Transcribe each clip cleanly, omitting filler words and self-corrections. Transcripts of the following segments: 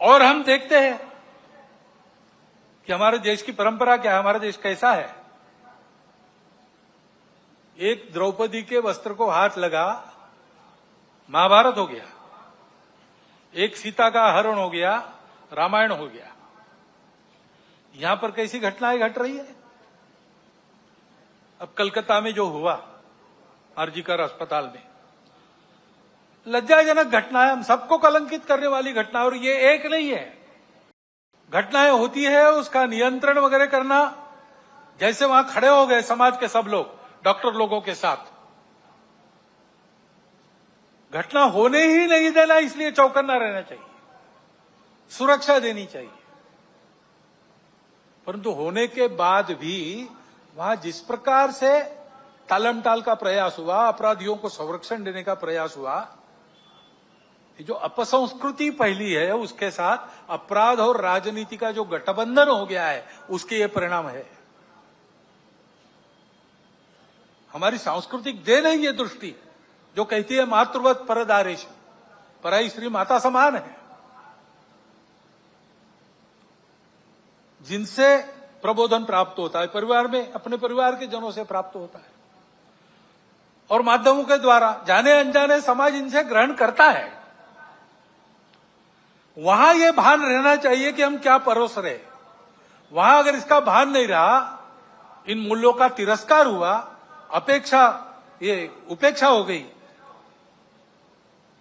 और हम देखते हैं कि हमारे देश की परंपरा क्या है, हमारा देश कैसा है। एक द्रौपदी के वस्त्र को हाथ लगा, महाभारत हो गया। एक सीता का हरण हो गया, रामायण हो गया। यहां पर कैसी घटनाएं घट रही है। अब कलकत्ता में जो हुआ आरजीकर अस्पताल में, लज्जाजनक घटना है, हम सबको कलंकित करने वाली घटना। और ये एक नहीं है, घटनाएं होती है, उसका नियंत्रण वगैरह करना। जैसे वहां खड़े हो गए समाज के सब लोग डॉक्टर लोगों के साथ, घटना होने ही नहीं देना, इसलिए चौकन्ना रहना चाहिए, सुरक्षा देनी चाहिए। परंतु होने के बाद भी वहां जिस प्रकार से टालमटाल का प्रयास हुआ, अपराधियों को संरक्षण देने का प्रयास हुआ, ये जो अपसंस्कृति फैली है, उसके साथ अपराध और राजनीति का जो गठबंधन हो गया है, उसके ये परिणाम है। हमारी सांस्कृतिक देन है ये दृष्टि जो कहती है मातृवत परदारेश, पराई स्त्री माता समान है, जिनसे प्रबोधन प्राप्त होता है परिवार में, अपने परिवार के जनों से प्राप्त होता है, और माध्यमों के द्वारा जाने अनजाने समाज इनसे ग्रहण करता है। वहां यह भान रहना चाहिए कि हम क्या परोस रहे। वहां अगर इसका भान नहीं रहा, इन मूल्यों का तिरस्कार हुआ, उपेक्षा हो गई,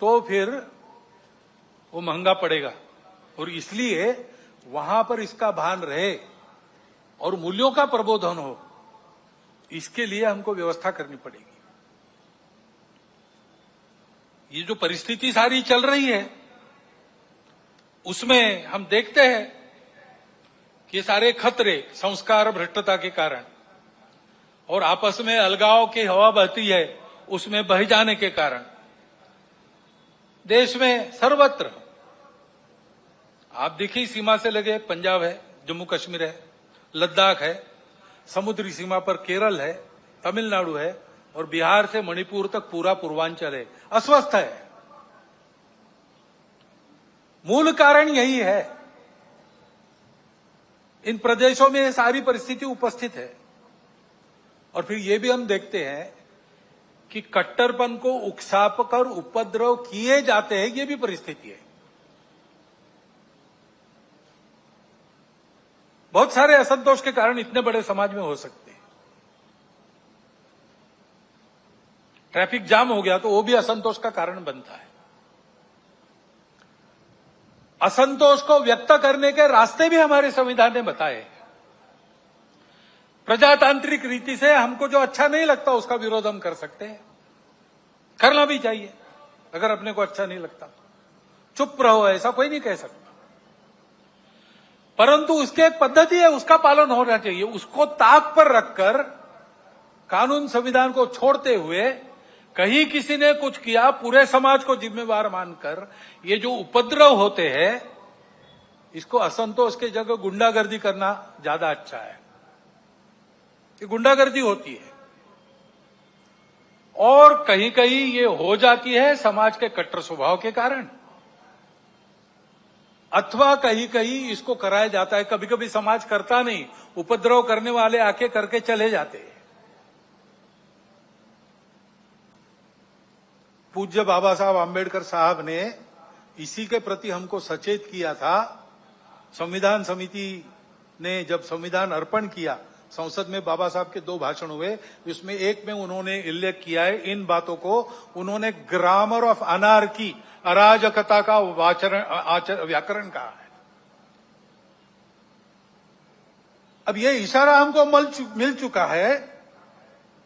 तो फिर वो महंगा पड़ेगा। और इसलिए वहां पर इसका भान रहे और मूल्यों का प्रबोधन हो, इसके लिए हमको व्यवस्था करनी पड़ेगी। ये जो परिस्थिति सारी चल रही है, उसमें हम देखते हैं कि सारे खतरे संस्कार भ्रष्टता के कारण और आपस में अलगाव की हवा बहती है, उसमें बह जाने के कारण देश में सर्वत्र, आप देखिए सीमा से लगे पंजाब है, जम्मू कश्मीर है, लद्दाख है, समुद्री सीमा पर केरल है, तमिलनाडु है, और बिहार से मणिपुर तक पूरा पूर्वांचल है, अस्वस्थ है। मूल कारण यही है। इन प्रदेशों में ये सारी परिस्थिति उपस्थित है। और फिर ये भी हम देखते हैं कि कट्टरपन को उकसाकर उपद्रव किए जाते हैं, ये भी परिस्थिति है। बहुत सारे असंतोष के कारण इतने बड़े समाज में हो सकते हैं। ट्रैफिक जाम हो गया तो वो भी असंतोष का कारण बनता है। असंतोष को व्यक्त करने के रास्ते भी हमारे संविधान ने बताए। प्रजातांत्रिक रीति से हमको जो अच्छा नहीं लगता उसका विरोध हम कर सकते हैं, करना भी चाहिए। अगर अपने को अच्छा नहीं लगता चुप रहो, ऐसा कोई नहीं कह सकता। परंतु उसकी एक पद्धति है, उसका पालन होना चाहिए। उसको ताक पर रखकर कानून संविधान को छोड़ते हुए कहीं किसी ने कुछ किया, पूरे समाज को जिम्मेवार मानकर ये जो उपद्रव होते हैं, इसको असंतोष के जगह गुंडागर्दी करना ज्यादा अच्छा है। ये गुंडागर्दी होती है और कहीं कहीं ये हो जाती है समाज के कट्टर स्वभाव के कारण, अथवा कहीं कहीं इसको कराया जाता है। कभी कभी समाज करता नहीं, उपद्रव करने वाले आके करके चले जाते हैं। पूज्य बाबा साहब आंबेडकर साहब ने इसी के प्रति हमको सचेत किया था। संविधान समिति ने जब संविधान अर्पण किया, संसद में बाबा साहब के 2 भाषण हुए, उसमें एक में उन्होंने उल्लेख किया है इन बातों को। उन्होंने ग्रामर ऑफ अनार्की, अराजकता का व्याकरण कहा है। अब ये इशारा हमको मिल चुका है,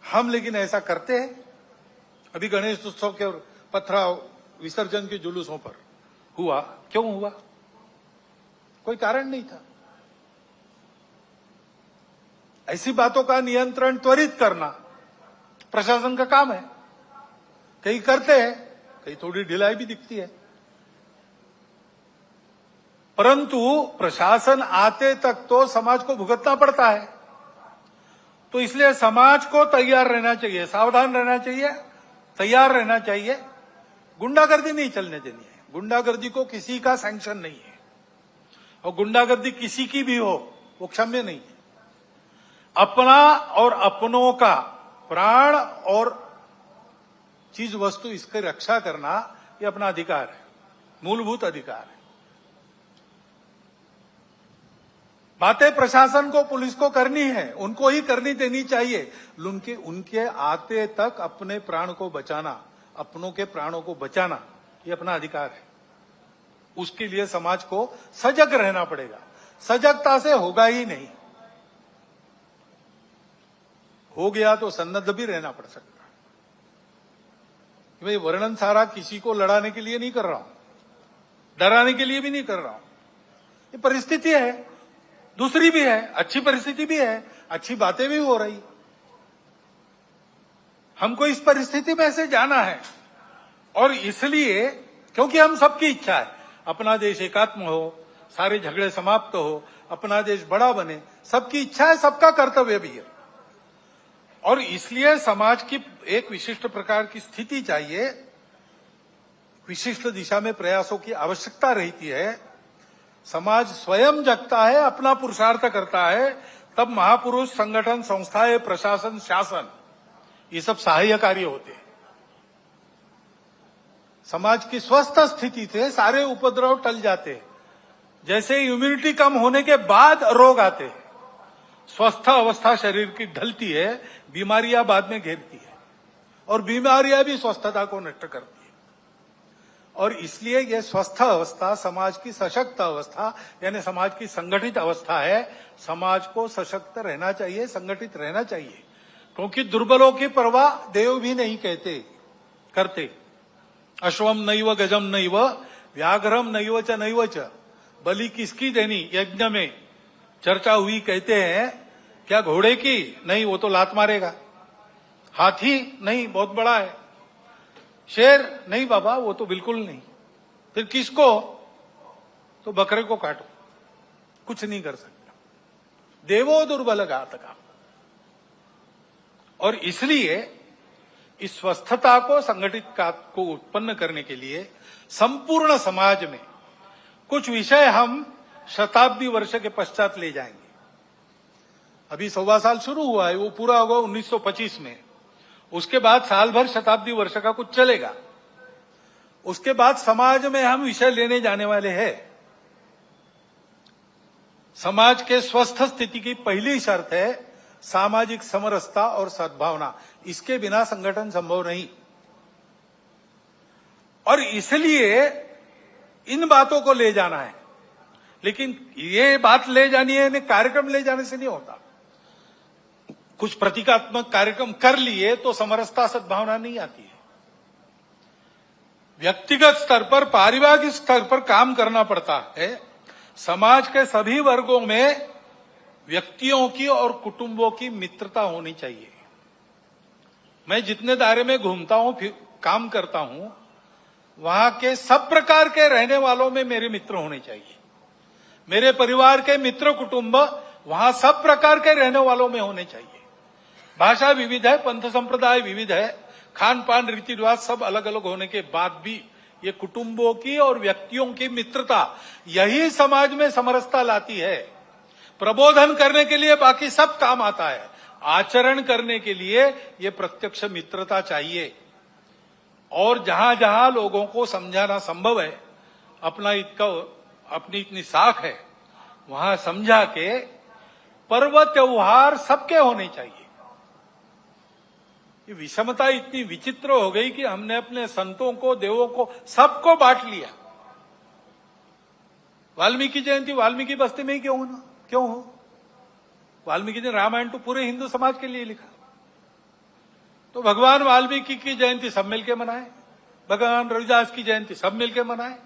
हम लेकिन ऐसा करते हैं। अभी गणेश उत्सव के पथराव विसर्जन के जुलूसों पर हुआ, क्यों हुआ? कोई कारण नहीं था। ऐसी बातों का नियंत्रण त्वरित करना प्रशासन का काम है। कहीं करते हैं, कहीं थोड़ी ढिलाई भी दिखती है, परंतु प्रशासन आते तक तो समाज को भुगतना पड़ता है। तो इसलिए समाज को तैयार रहना चाहिए, सावधान रहना चाहिए, तैयार रहना चाहिए। गुंडागर्दी नहीं चलने देनी है। गुंडागर्दी को किसी का सैंक्शन नहीं है। और गुंडागर्दी किसी की भी हो वो क्षम्य नहीं है। अपना और अपनों का प्राण और चीज वस्तु इसकी रक्षा करना ये अपना अधिकार है, मूलभूत अधिकार है। बातें प्रशासन को, पुलिस को करनी है, उनको ही करनी देनी चाहिए। उनके आते तक अपने प्राण को बचाना, अपनों के प्राणों को बचाना ये अपना अधिकार है। उसके लिए समाज को सजग रहना पड़ेगा। सजगता से होगा ही नहीं, हो गया तो सन्नद्ध भी रहना पड़ सकता है। भाई वर्णन सारा किसी को लड़ाने के लिए नहीं कर रहा हूं, डराने के लिए भी नहीं कर रहा हूं। ये परिस्थिति है, दूसरी भी है, अच्छी परिस्थिति भी है, अच्छी बातें भी हो रही। हमको इस परिस्थिति में से जाना है और इसलिए क्योंकि हम सबकी इच्छा है अपना देश एकात्म हो, सारे झगड़े समाप्त हो, अपना देश बड़ा बने, सबकी इच्छा है, सबका कर्तव्य भी है। और इसलिए समाज की एक विशिष्ट प्रकार की स्थिति चाहिए, विशिष्ट दिशा में प्रयासों की आवश्यकता रहती है। समाज स्वयं जगता है, अपना पुरुषार्थ करता है, तब महापुरुष, संगठन, संस्थाएं, प्रशासन, शासन ये सब सहाय्य कार्य होते हैं। समाज की स्वस्थ स्थिति से सारे उपद्रव टल जाते हैं। जैसे इम्यूनिटी कम होने के बाद रोग आते हैं, स्वस्थ अवस्था शरीर की ढलती है, बीमारियां बाद में घेरती है और बीमारियां भी स्वस्थता को नष्ट करती है। और इसलिए यह स्वस्थ अवस्था समाज की सशक्त अवस्था यानी समाज की संगठित अवस्था है। समाज को सशक्त रहना चाहिए, संगठित रहना चाहिए, क्योंकि दुर्बलों की परवाह देव भी नहीं करते। अश्वम नैव गजम नैव व्याघ्रम नैव च बलि किसकी देनी यज्ञ में चर्चा हुई। कहते हैं क्या घोड़े की? नहीं, वो तो लात मारेगा। हाथी? नहीं, बहुत बड़ा है। शेर? नहीं बाबा, वो तो बिल्कुल नहीं। फिर किसको? तो बकरे को काटो, कुछ नहीं कर सकता। देवो दुर्बल घातका। और इसलिए इस स्वस्थता को, संगठित को उत्पन्न करने के लिए संपूर्ण समाज में कुछ विषय हम शताब्दी वर्ष के पश्चात ले जाएंगे। अभी 1.25 साल शुरू हुआ है, वो पूरा होगा 1925 में। उसके बाद साल भर शताब्दी वर्ष का कुछ चलेगा। उसके बाद समाज में हम विषय लेने जाने वाले हैं। समाज के स्वस्थ स्थिति की पहली शर्त है सामाजिक समरसता और सद्भावना। इसके बिना संगठन संभव नहीं। और इसलिए इन बातों को ले जाना है। लेकिन ये बात ले जानी है, कार्यक्रम ले जाने से नहीं होता। कुछ प्रतीकात्मक कार्यक्रम कर लिए तो समरसता सद्भावना नहीं आती है। व्यक्तिगत स्तर पर, पारिवारिक स्तर पर काम करना पड़ता है। समाज के सभी वर्गों में व्यक्तियों की और कुटुंबों की मित्रता होनी चाहिए। मैं जितने दायरे में घूमता हूं, फिर काम करता हूं, वहां के सब प्रकार के रहने वालों में मेरे मित्र होने चाहिए। मेरे परिवार के मित्र कुटुंब वहां सब प्रकार के रहने वालों में होने चाहिए। भाषा विविध है, पंथ संप्रदाय विविध है, खान पान रीति रिवाज सब अलग अलग होने के बाद भी ये कुटुंबों की और व्यक्तियों की मित्रता, यही समाज में समरसता लाती है। प्रबोधन करने के लिए बाकी सब काम आता है, आचरण करने के लिए ये प्रत्यक्ष मित्रता चाहिए। और जहां जहां लोगों को समझाना संभव है, अपनी इतनी साख है, वहां समझा के पर्व त्योहार सबके होने चाहिए। ये विषमता इतनी विचित्र हो गई कि हमने अपने संतों को, देवों को, सबको बांट लिया। वाल्मीकि जयंती वाल्मीकि बस्ती में ही क्यों हो? वाल्मीकि ने रामायण तो पूरे हिंदू समाज के लिए लिखा। तो भगवान वाल्मीकि की जयंती सब मिलके मनाए, भगवान रविदास की जयंती सब मिलके मनाए।